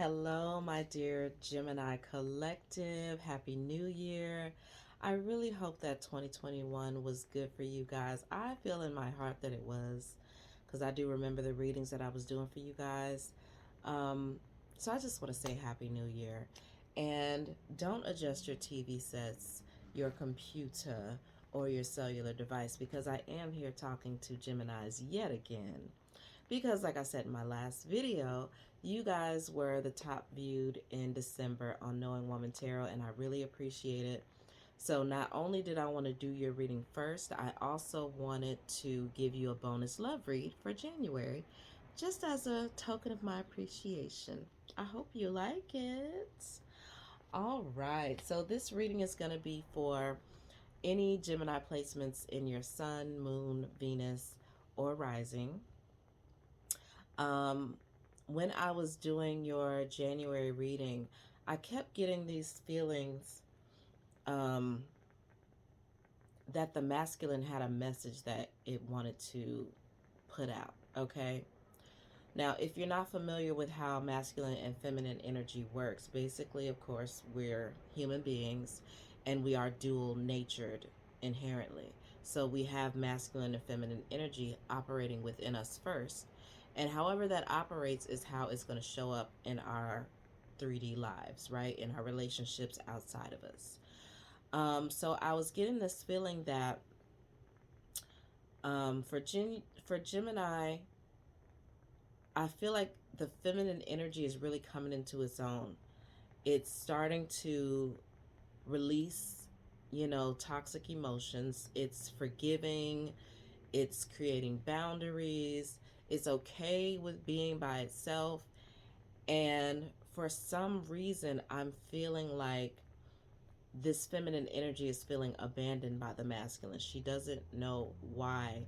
Hello, my dear Gemini collective. Happy New Year. I really hope that 2021 was good for you guys. I feel in my heart that it was because I do remember the readings that I was doing for you guys. Um, so I just want to say Happy New Year. And don't adjust your TV sets, your computer, or your cellular device because I am here talking to Geminis yet again. Because, like I said in my last video, you guys were the top viewed in December on Knowing Woman Tarot, and I really appreciate it. So, not only did I want to do your reading first, I also wanted to give you a bonus love read for January, just as a token of my appreciation. I hope you like it. All right, so this reading is going to be for any Gemini placements in your sun, moon, Venus, or rising. Um, when I was doing your January reading, I kept getting these feelings um, that the masculine had a message that it wanted to put out. Okay. Now, if you're not familiar with how masculine and feminine energy works, basically, of course, we're human beings and we are dual natured inherently. So we have masculine and feminine energy operating within us first. And however that operates is how it's going to show up in our 3D lives, right? In our relationships outside of us. So I was getting this feeling that for Gemini, I feel like the feminine energy is really coming into its own. It's starting to release, toxic emotions. It's forgiving, it's creating boundaries, it's okay with being by itself. And for some reason, I'm feeling like this feminine energy is feeling abandoned by the masculine. She doesn't know why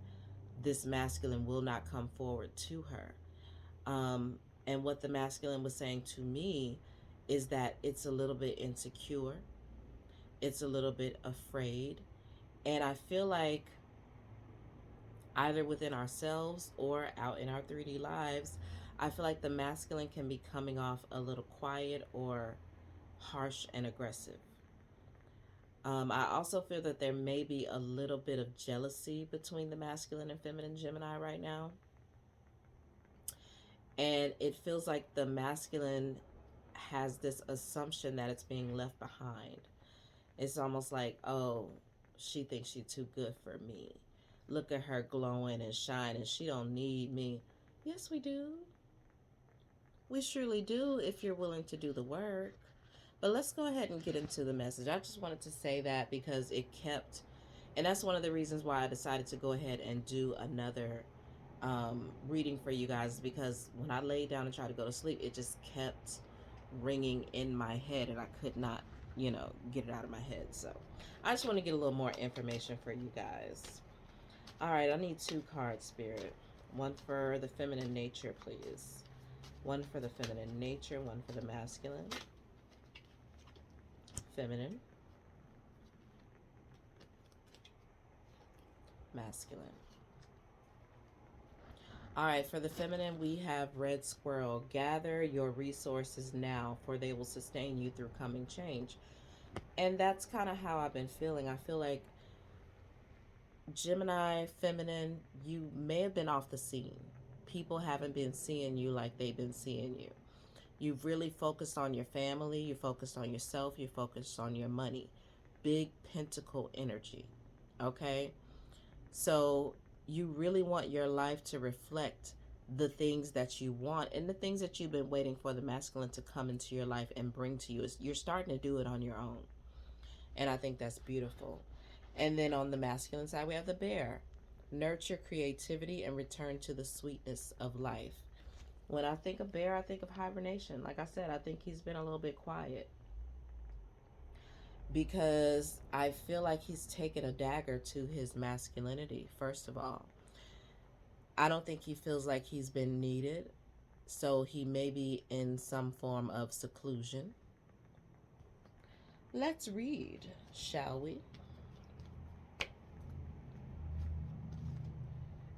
this masculine will not come forward to her. Um, and what the masculine was saying to me is that it's a little bit insecure, it's a little bit afraid. And I feel like either within ourselves or out in our 3D lives, I feel like the masculine can be coming off a little quiet or harsh and aggressive. I also feel that there may be a little bit of jealousy between the masculine and feminine Gemini right now. And it feels like the masculine has this assumption that it's being left behind. It's almost like, oh, she thinks she's too good for me. Look at her glowing and shining. She don't need me. Yes, we do. We surely do if you're willing to do the work. But let's go ahead and get into the message. I just wanted to say that because it kept, and that's one of the reasons why I decided to go ahead and do another reading for you guys, because when I laid down and tried to go to sleep, it just kept ringing in my head and I could not, get it out of my head. So I just want to get a little more information for you guys. All right, I need two cards, Spirit. One for the feminine nature, please. One for the feminine nature, one for the masculine. Feminine, masculine. All right, for the feminine, we have Red Squirrel. Gather your resources now, for they will sustain you through coming change. And that's kind of how I've been feeling. I feel like Gemini, feminine, you may have been off the scene. People haven't been seeing you like they've been seeing you. You've really focused on your family, you focused on yourself, you focused on your money. Big pentacle energy. Okay? So you really want your life to reflect the things that you want and the things that you've been waiting for the masculine to come into your life and bring to you. You're starting to do it on your own. And I think that's beautiful. And then on the masculine side, we have the bear. Nurture creativity and return to the sweetness of life. When I think of bear, I think of hibernation. Like I said, I think he's been a little bit quiet because I feel like he's taken a dagger to his masculinity, first of all. I don't think he feels like he's been needed, so he may be in some form of seclusion. Let's read, shall we?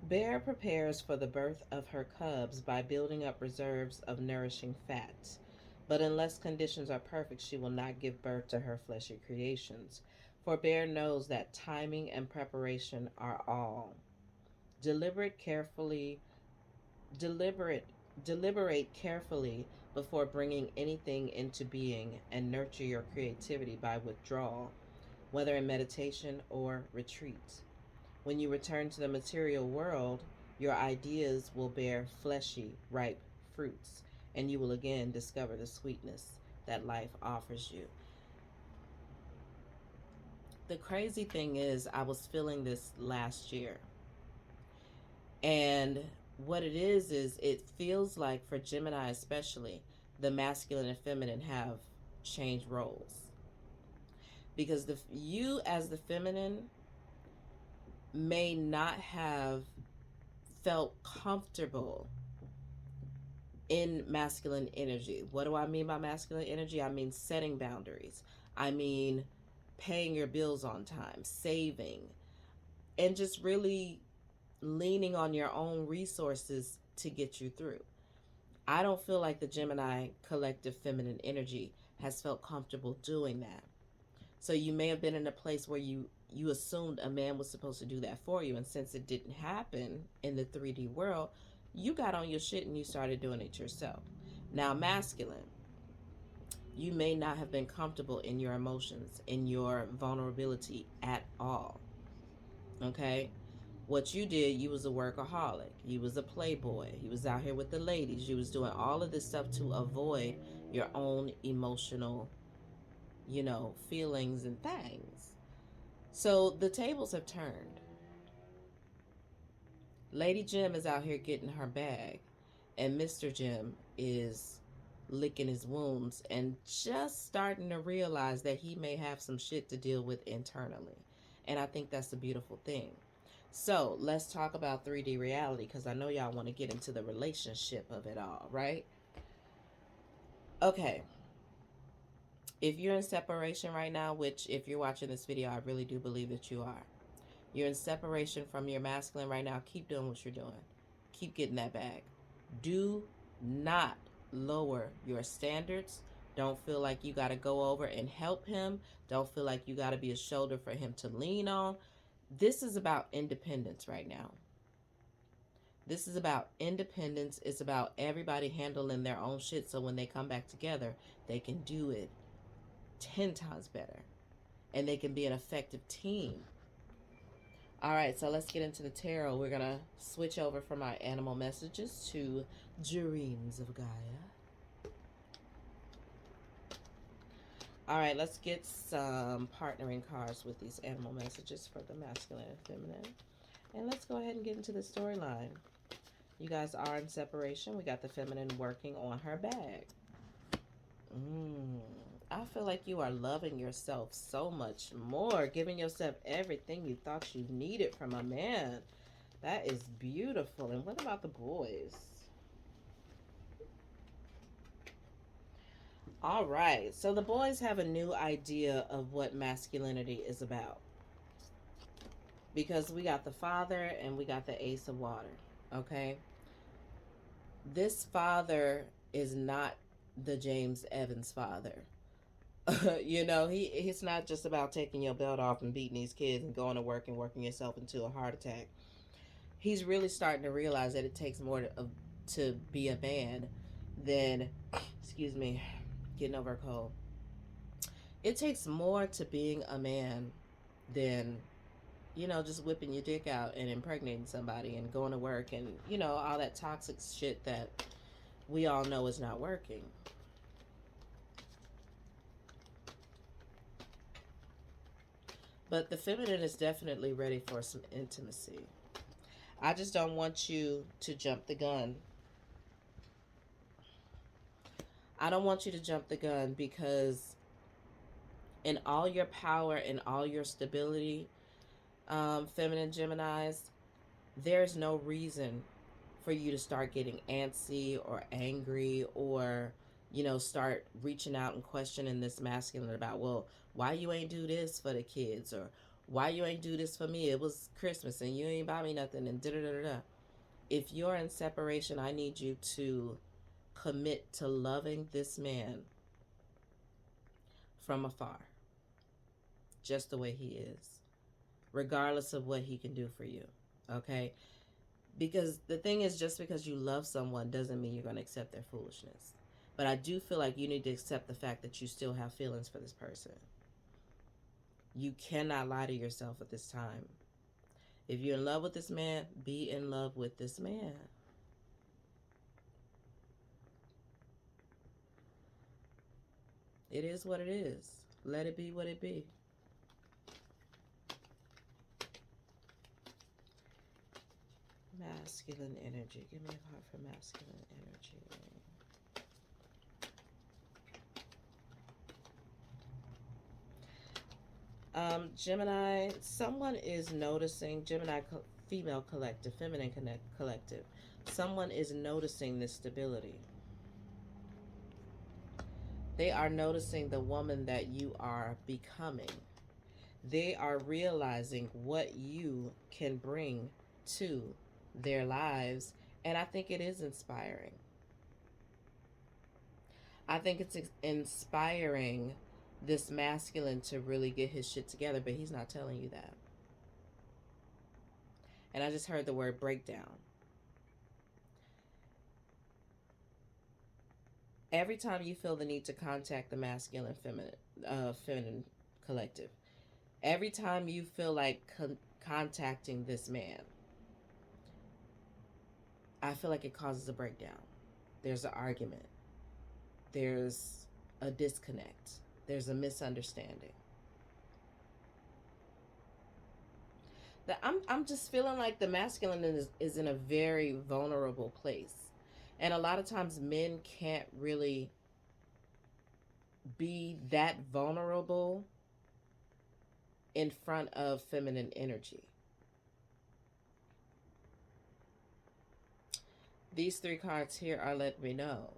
Bear prepares for the birth of her cubs by building up reserves of nourishing fat. But unless conditions are perfect, she will not give birth to her fleshy creations. For Bear knows that timing and preparation are all. Deliberate carefully, deliberate, deliberate carefully before bringing anything into being, and nurture your creativity by withdrawal, whether in meditation or retreat. When you return to the material world, your ideas will bear fleshy, ripe fruits, and you will again discover the sweetness that life offers you. The crazy thing is, I was feeling this last year. And what it is it feels like for Gemini especially, the masculine and feminine have changed roles. Because you as the feminine may not have felt comfortable in masculine energy. What do I mean by masculine energy? I mean setting boundaries. I mean paying your bills on time, saving, and just really leaning on your own resources to get you through. I don't feel like the Gemini collective feminine energy has felt comfortable doing that. So you may have been in a place where you assumed a man was supposed to do that for you, and since it didn't happen in the 3D world, you got on your shit and you started doing it yourself. Now, masculine, you may not have been comfortable in your emotions, in your vulnerability at all. Okay? What you did, you was a workaholic. You was a playboy. You was out here with the ladies. You was doing all of this stuff to avoid your own emotional, feelings and things. So the tables have turned. Lady Jim is out here getting her bag, and Mr. Jim is licking his wounds and just starting to realize that he may have some shit to deal with internally. And I think that's a beautiful thing. So let's talk about 3D reality, because I know y'all want to get into the relationship of it all, right? Okay. If you're in separation right now, which if you're watching this video, I really do believe that you are. You're in separation from your masculine right now. Keep doing what you're doing. Keep getting that bag. Do not lower your standards. Don't feel like you got to go over and help him. Don't feel like you got to be a shoulder for him to lean on. This is about independence right now. This is about independence. It's about everybody handling their own shit, so when they come back together, they can do it 10 times better. And they can be an effective team. All right, so let's get into the tarot. We're going to switch over from our animal messages to dreams of Gaia. All right, let's get some partnering cards with these animal messages for the masculine and feminine. And let's go ahead and get into the storyline. You guys are in separation. We got the feminine working on her bag. I feel like you are loving yourself so much more, giving yourself everything you thought you needed from a man. That is beautiful. And what about the boys? All right. So the boys have a new idea of what masculinity is about. Because we got the Father and we got the Ace of Water. Okay? This father is not the James Evans father. He's not just about taking your belt off and beating these kids and going to work and working yourself into a heart attack. He's really starting to realize that it takes more to be a man than, excuse me, getting over a cold. It takes more to being a man than, just whipping your dick out and impregnating somebody and going to work and, all that toxic shit that we all know is not working. But the feminine is definitely ready for some intimacy. I just don't want you to jump the gun. I don't want you to jump the gun, because in all your power and all your stability, feminine Geminis, there's no reason for you to start getting antsy or angry or, start reaching out and questioning this masculine about, well, why you ain't do this for the kids, or why you ain't do this for me? It was Christmas and you ain't buy me nothing and da da da da. If you're in separation, I need you to commit to loving this man from afar, just the way he is, regardless of what he can do for you. Okay? Because the thing is, just because you love someone doesn't mean you're going to accept their foolishness. But I do feel like you need to accept the fact that you still have feelings for this person. You cannot lie to yourself at this time. If you're in love with this man, be in love with this man. It is what it is. Let it be what it be. Masculine energy. Give me a card for masculine energy. Gemini, someone is noticing, Gemini female collective, feminine collective. Someone is noticing this stability. They are noticing the woman that you are becoming. They are realizing what you can bring to their lives. And I think it is inspiring. I think it's inspiring this masculine to really get his shit together, but he's not telling you that. And I just heard the word breakdown. Every time you feel the need to contact the masculine feminine collective, every time you feel like contacting this man, I feel like it causes a breakdown. There's an argument. There's a disconnect. There's a misunderstanding. I'm just feeling like the masculine is in a very vulnerable place. And a lot of times men can't really be that vulnerable in front of feminine energy. These three cards here are letting me know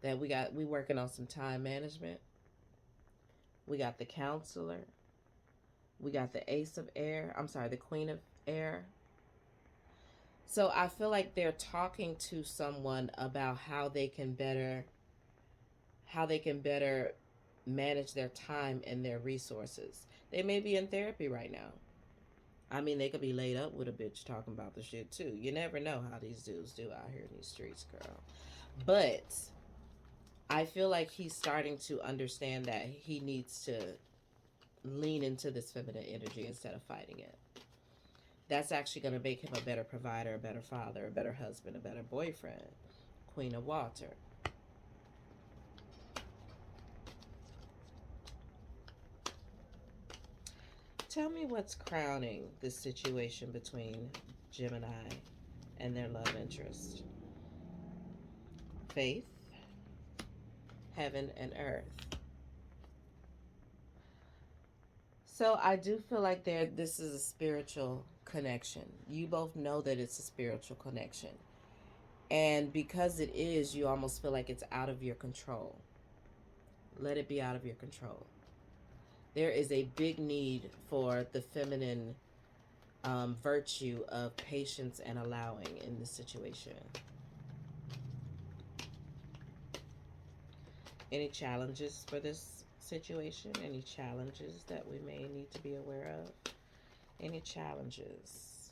that we working on some time management. We got the counselor. We got the ace of air. I'm sorry, the queen of air. So I feel like they're talking to someone about how they can better manage their time and their resources. They may be in therapy right now. I mean, they could be laid up with a bitch talking about the shit too. You never know how these dudes do out here in these streets, girl. But I feel like he's starting to understand that he needs to lean into this feminine energy instead of fighting it. That's actually going to make him a better provider, a better father, a better husband, a better boyfriend. Queen of Water. Tell me what's crowning this situation between Gemini and their love interest. Faith, heaven, and earth. So I do feel like this is a spiritual connection. You both know that it's a spiritual connection. And because it is, you almost feel like it's out of your control. Let it be out of your control. There is a big need for the feminine virtue of patience and allowing in this situation. Any challenges for this situation? Any challenges that we may need to be aware of? Any challenges?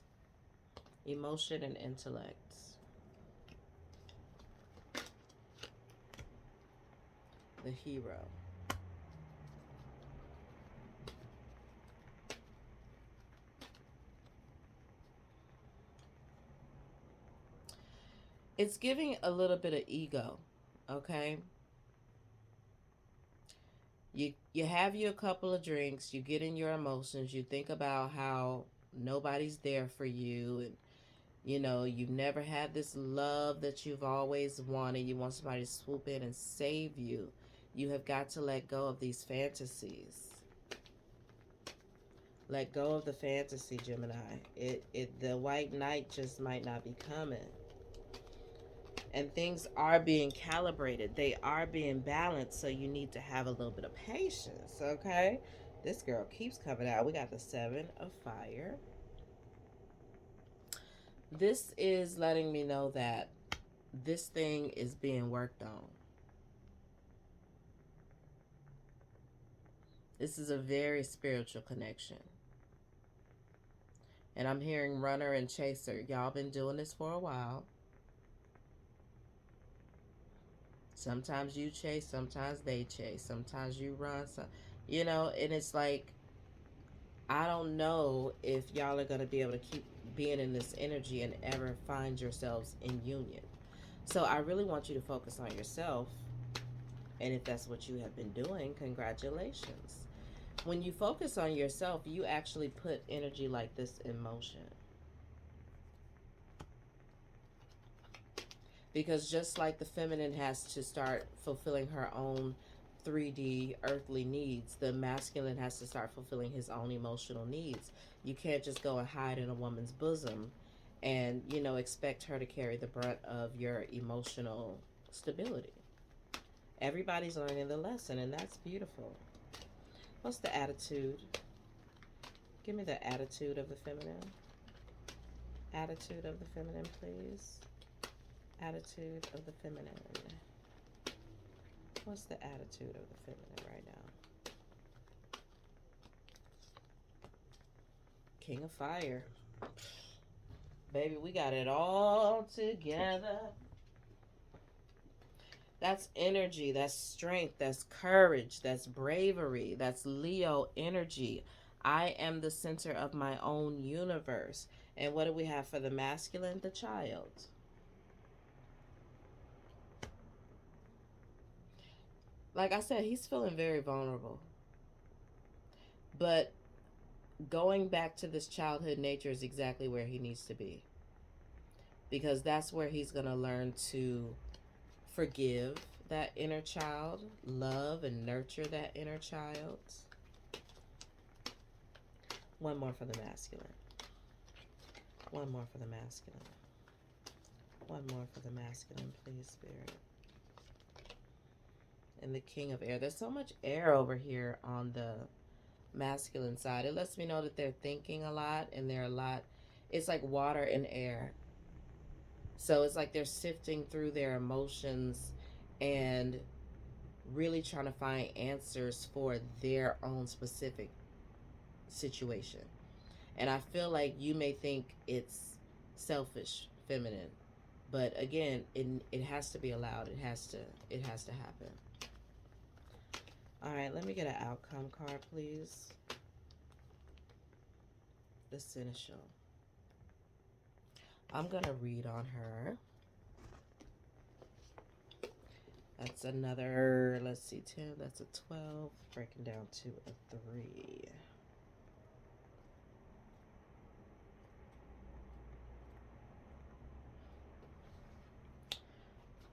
Emotion and intellect. The hero. It's giving a little bit of ego, okay? You have your couple of drinks, you get in your emotions, you think about how nobody's there for you, and you know, you've never had this love that you've always wanted. You want somebody to swoop in and save you. You have got to let go of these fantasies. Let go of the fantasy, Gemini. The white knight just might not be coming. And things are being calibrated. They are being balanced, so you need to have a little bit of patience, okay? This girl keeps coming out. We got the Seven of Fire. This is letting me know that this thing is being worked on. This is a very spiritual connection. And I'm hearing runner and chaser. Y'all been doing this for a while. Sometimes you chase, sometimes they chase, sometimes you run. And it's like, I don't know if y'all are going to be able to keep being in this energy and ever find yourselves in union. So I really want you to focus on yourself. And if that's what you have been doing, congratulations. When you focus on yourself, you actually put energy like this in motion. Because just like the feminine has to start fulfilling her own 3D earthly needs, the masculine has to start fulfilling his own emotional needs. You can't just go and hide in a woman's bosom and, expect her to carry the brunt of your emotional stability. Everybody's learning the lesson, and that's beautiful. What's the attitude? Give me the attitude of the feminine. Attitude of the feminine, please. Attitude of the feminine. What's the attitude of the feminine right now? King of Fire. Baby, we got it all together. That's energy, that's strength, that's courage, that's bravery, that's Leo energy. I am the center of my own universe. And what do we have for the masculine? The child. Like I said, he's feeling very vulnerable. But going back to this childhood nature is exactly where he needs to be. Because that's where he's going to learn to forgive that inner child, love and nurture that inner child. One more for the masculine. One more for the masculine. One more for the masculine, please, Spirit. And the King of Air. There's so much air over here on the masculine side. It lets me know that they're thinking a lot and they're a lot. It's like water and air. So it's like they're sifting through their emotions and really trying to find answers for their own specific situation. And I feel like you may think it's selfish, feminine, but again, it has to be allowed. It has to happen. All right, let me get an outcome card, please. The Seneschal. I'm gonna read on her. That's another, let's see, 10, that's a 12, breaking down to a 3.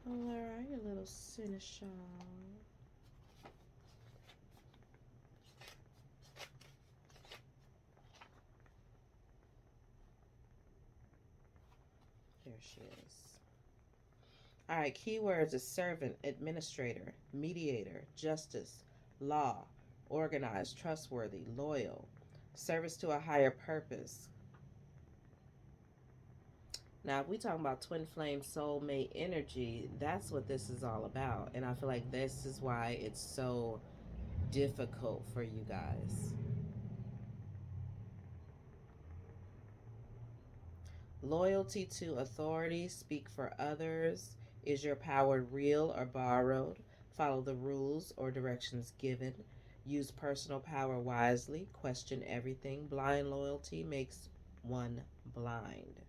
All right, a little Seneschal. There she is. All right, keywords is servant, administrator, mediator, justice, law, organized, trustworthy, loyal, service to a higher purpose. Now, if we talking about twin flame soulmate energy, that's what this is all about. And I feel like this is why it's so difficult for you guys. Loyalty to authority, speak for others. Is your power real or borrowed? Follow the rules or directions given. Use personal power wisely. Question everything. Blind loyalty makes one blind.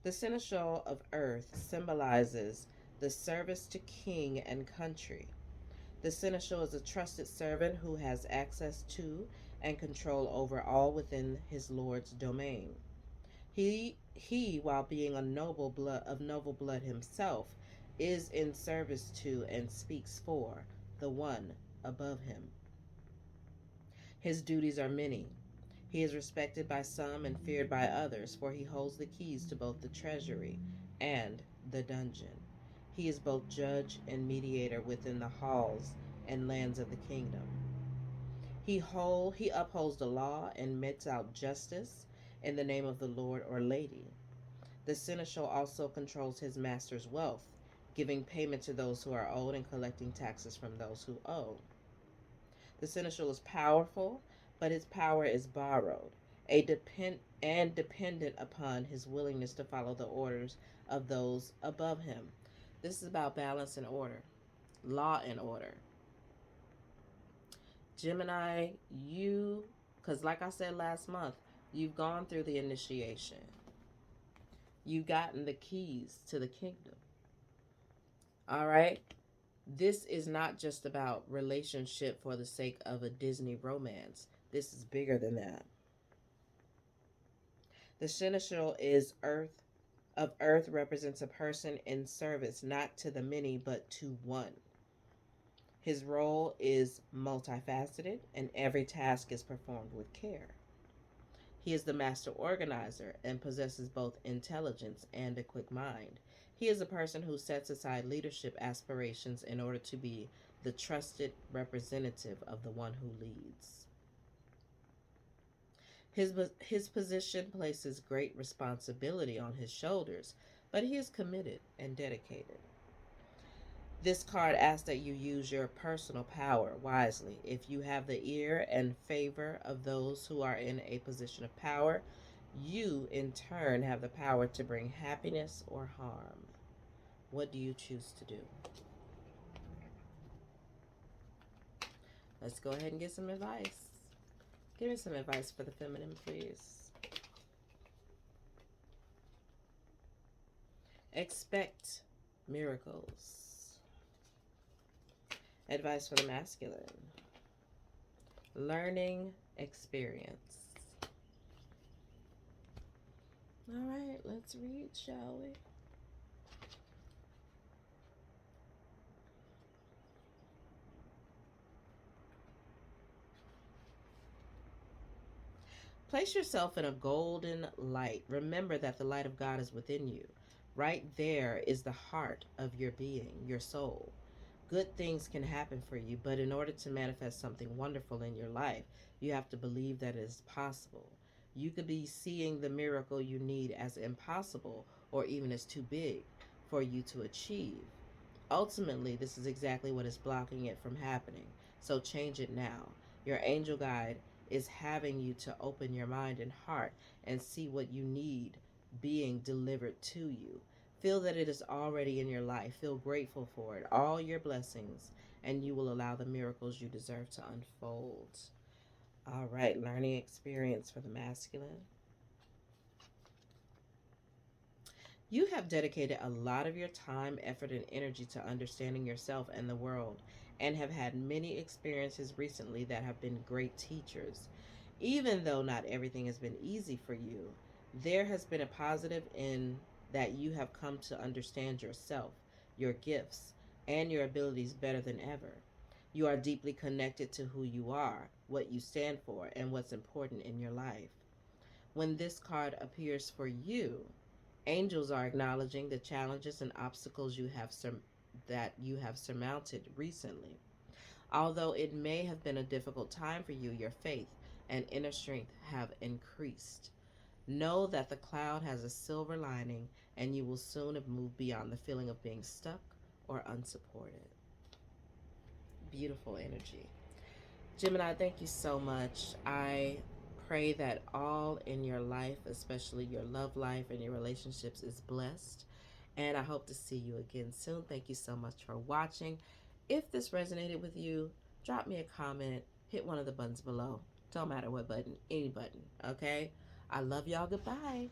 The seneschal of earth symbolizes the service to king and country. The seneschal is a trusted servant who has access to and control over all within his lord's domain. He, while being a noble blood himself, is in service to and speaks for the one above him. His duties are many. He is respected by some and feared by others, for he holds the keys to both the treasury and the dungeon. He is both judge and mediator within the halls and lands of the kingdom. He upholds the law and metes out justice in the name of the Lord or Lady. The seneschal also controls his master's wealth, giving payment to those who are owed and collecting taxes from those who owe. The seneschal is powerful, but his power is borrowed, dependent upon his willingness to follow the orders of those above him. This is about balance and order, law and order. Gemini, because like I said last month, you've gone through the initiation. You've gotten the keys to the kingdom. All right? This is not just about relationship for the sake of a Disney romance. This is bigger than that. The seneschal is earth represents a person in service not to the many but to one. His role is multifaceted and every task is performed with care. He is the master organizer and possesses both intelligence and a quick mind. He is a person who sets aside leadership aspirations in order to be the trusted representative of the one who leads. His position places great responsibility on his shoulders, but he is committed and dedicated. This card asks that you use your personal power wisely. If you have the ear and favor of those who are in a position of power, you in turn have the power to bring happiness or harm. What do you choose to do? Let's go ahead and get some advice. Give me some advice for the feminine, please. Expect miracles. Advice for the masculine. Learning experience. All right, let's read, shall we? Place yourself in a golden light. Remember that the light of God is within you. Right there is the heart of your being, your soul. Good things can happen for you, but in order to manifest something wonderful in your life, you have to believe that it is possible. You could be seeing the miracle you need as impossible or even as too big for you to achieve. Ultimately, this is exactly what is blocking it from happening. So change it now. Your angel guide is having you to open your mind and heart and see what you need being delivered to you. Feel that it is already in your life. Feel grateful for it, all your blessings, and you will allow the miracles you deserve to unfold. All right, learning experience for the masculine. You have dedicated a lot of your time, effort, and energy to understanding yourself and the world, and have had many experiences recently that have been great teachers. Even though not everything has been easy for you, there has been a positive in that you have come to understand yourself, your gifts, and your abilities better than ever. You are deeply connected to who you are, what you stand for, and what's important in your life. When this card appears for you, angels are acknowledging the challenges and obstacles that you have surmounted recently. Although it may have been a difficult time for you, your faith and inner strength have increased. Know that the cloud has a silver lining and you will soon have moved beyond the feeling of being stuck or unsupported. Beautiful energy. Gemini, thank you so much. I pray that all in your life, especially your love life and your relationships, is blessed. And I hope to see you again soon. Thank you so much for watching. If this resonated with you, drop me a comment, hit one of the buttons below. Don't matter what button, any button, okay? I love y'all. Goodbye.